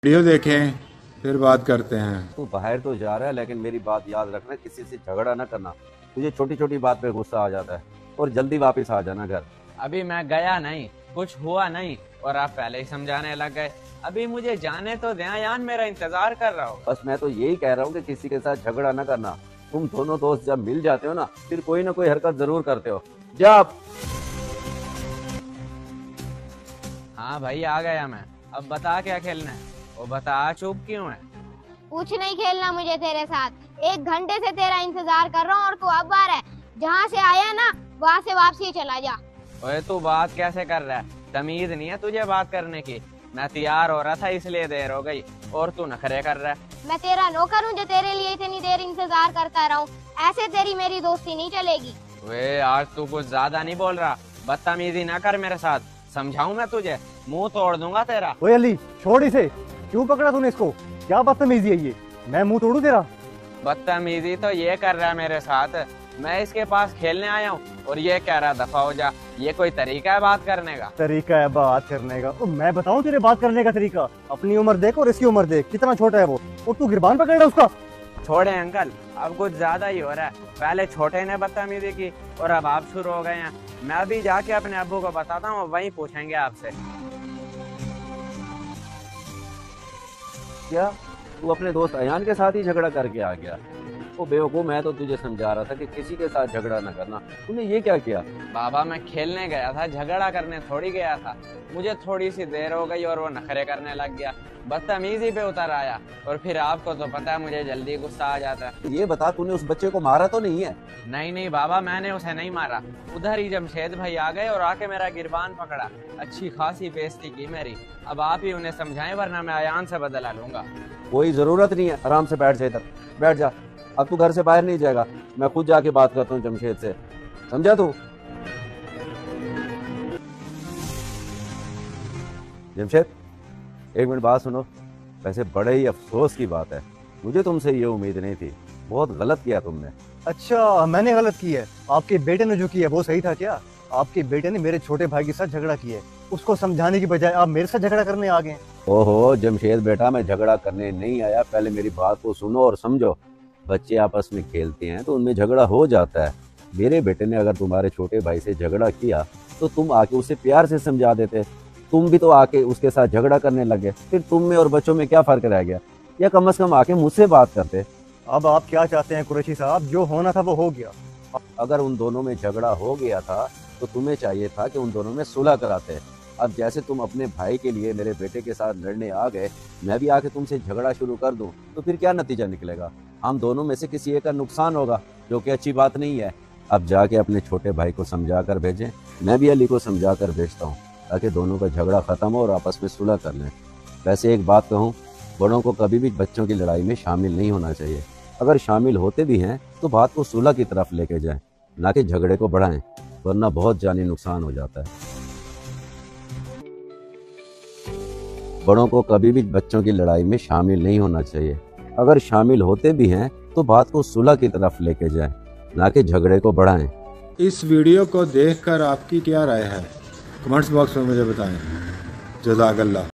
Video देखें फिर बात करते हैं। तू बाहर तो जा रहा है लेकिन मेरी बात याद रखना, किसी से झगड़ा ना करना। तुझे छोटी छोटी बात पे गुस्सा आ जाता है और जल्दी वापस आ जाना घर। अभी मैं गया नहीं, कुछ हुआ नहीं और आप पहले ही समझाने लग गए। अभी मुझे जाने तो दें, यान मेरा इंतजार कर रहा हो। बस मैं तो यही कह रहा हूँ कि किसी के साथ झगड़ा ना करना। तुम दोनों दोस्त जब मिल जाते हो ना, फिर कोई ना कोई हरकत जरूर करते हो। जा। हाँ भाई आ गया मैं, अब बता क्या खेलना है। वो बता चुप क्यों है? कुछ नहीं खेलना मुझे तेरे साथ। 1 घंटे से तेरा इंतजार कर रहा हूँ और तू अब आ रहा है। जहाँ से आया ना वहाँ से वापसी चला जा। ओए तू बात कैसे कर रहा है? तमीज नहीं है तुझे बात करने की। मैं तैयार हो रहा था इसलिए देर हो गई और तू नखरे कर रहा है। मैं तेरा नौकर हूँ जो तेरे लिए इतनी देर इंतजार करता रहूं। ऐसे तेरी मेरी दोस्ती नहीं चलेगी। वे आज तू कुछ ज्यादा नहीं बोल रहा, बदतमीजी ना कर मेरे साथ। समझाऊं मैं तुझे, मुंह तोड़ दूंगा तेरा। ओए अली छोड़ इसे, क्यों पकड़ा तूने इसको? क्या बदतमीजी है ये? मैं मुंह तोड़ू तेरा? बदतमीजी तो ये कर रहा है मेरे साथ। मैं इसके पास खेलने आया हूँ और ये कह रहा दफा हो जा। ये कोई तरीका है बात करने का? तरीका है बात करने का? तो मैं बताऊं तेरे बात करने का तरीका? अपनी उम्र देख और इसकी उम्र देख, कितना छोटा है वो, और तू गिरबान पकड़ रहा है उसका। छोड़े अंकल, अब कुछ ज्यादा ही हो रहा है। पहले छोटे ने बदतमीजी की और अब आप शुरू हो गए हैं। मैं अभी जाके अपने अब्बू को बताता हूँ, वहीं पूछेंगे आपसे। क्या तू अपने दोस्त अयान के साथ ही झगड़ा करके आ गया? ओ बेवकूफ, मैं तो तुझे समझा रहा था कि किसी के साथ झगड़ा ना करना। तूने ये क्या किया? बाबा मैं खेलने गया था, झगड़ा करने थोड़ी गया था। मुझे थोड़ी सी देर हो गई और वो नखरे करने लग गया, बदतमीजी पे उतर आया। और फिर आपको तो पता है मुझे जल्दी गुस्सा आ जाता है। ये बता, तूने उस बच्चे को मारा तो नहीं है? नहीं बाबा, मैंने उसे नहीं मारा। उधर ही जमशेद भाई आ गए और आके मेरा गिरबान पकड़ा। अच्छी खासी बेइज्जती की मेरी। अब आप ही उन्हें समझाएं वरना मैं अयान से बदला लूंगा। कोई जरूरत नहीं है, आराम से बैठ जा इधर, बैठ जा। अब तू घर से बाहर नहीं जाएगा, मैं खुद जाके बात करता हूँ जमशेद से, समझा तू? जमशेद एक मिनट बात सुनो। वैसे बड़े ही अफसोस की बात है, मुझे तुमसे ये उम्मीद नहीं थी। बहुत गलत किया तुमने। अच्छा मैंने गलत की है? आपके बेटे ने जो किया वो सही था क्या? आपके बेटे ने मेरे छोटे भाई के साथ झगड़ा किया है, उसको समझाने की बजाय आप मेरे साथ झगड़ा करने आ गए। ओहो जमशेद बेटा, मैं झगड़ा करने नहीं आया, पहले मेरी बात को सुनो और समझो। बच्चे आपस में खेलते हैं तो उनमें झगड़ा हो जाता है। मेरे बेटे ने अगर तुम्हारे छोटे भाई से झगड़ा किया तो तुम आके उसे प्यार से समझा देते। तुम भी तो आके उसके साथ झगड़ा करने लगे, फिर तुम में और बच्चों में क्या फर्क रह गया? या कम से कम आके मुझसे बात करते। अब आप क्या चाहते हैं कुरैशी साहब? जो होना था वो हो गया। अगर उन दोनों में झगड़ा हो गया था तो तुम्हें चाहिए था कि उन दोनों में सुलह कराते। अब जैसे तुम अपने भाई के लिए मेरे बेटे के साथ लड़ने आ गए, मैं भी आके तुमसे झगड़ा शुरू कर दूं तो फिर क्या नतीजा निकलेगा? हम दोनों में से किसी एक का नुकसान होगा, जो कि अच्छी बात नहीं है। अब जाके अपने छोटे भाई को समझा कर भेजें, मैं भी अली को समझा कर भेजता हूँ, ताकि दोनों का झगड़ा खत्म हो और आपस में सुलह कर लें। वैसे एक बात कहूँ, बड़ों को कभी भी बच्चों की लड़ाई में शामिल नहीं होना चाहिए। अगर शामिल होते भी हैं तो बात को सुलह की तरफ लेके जाएं, ना कि झगड़े को बढ़ाएं, वरना बहुत जानी नुकसान हो जाता है। बड़ों को कभी भी बच्चों की लड़ाई में शामिल नहीं होना चाहिए। अगर शामिल होते भी हैं तो बात को सुलह की तरफ लेके जाएं, ना कि झगड़े को बढ़ाएं। इस वीडियो को देखकर आपकी क्या राय है? कमेंट्स बॉक्स में मुझे बताएं। जज़ाकल्लाह।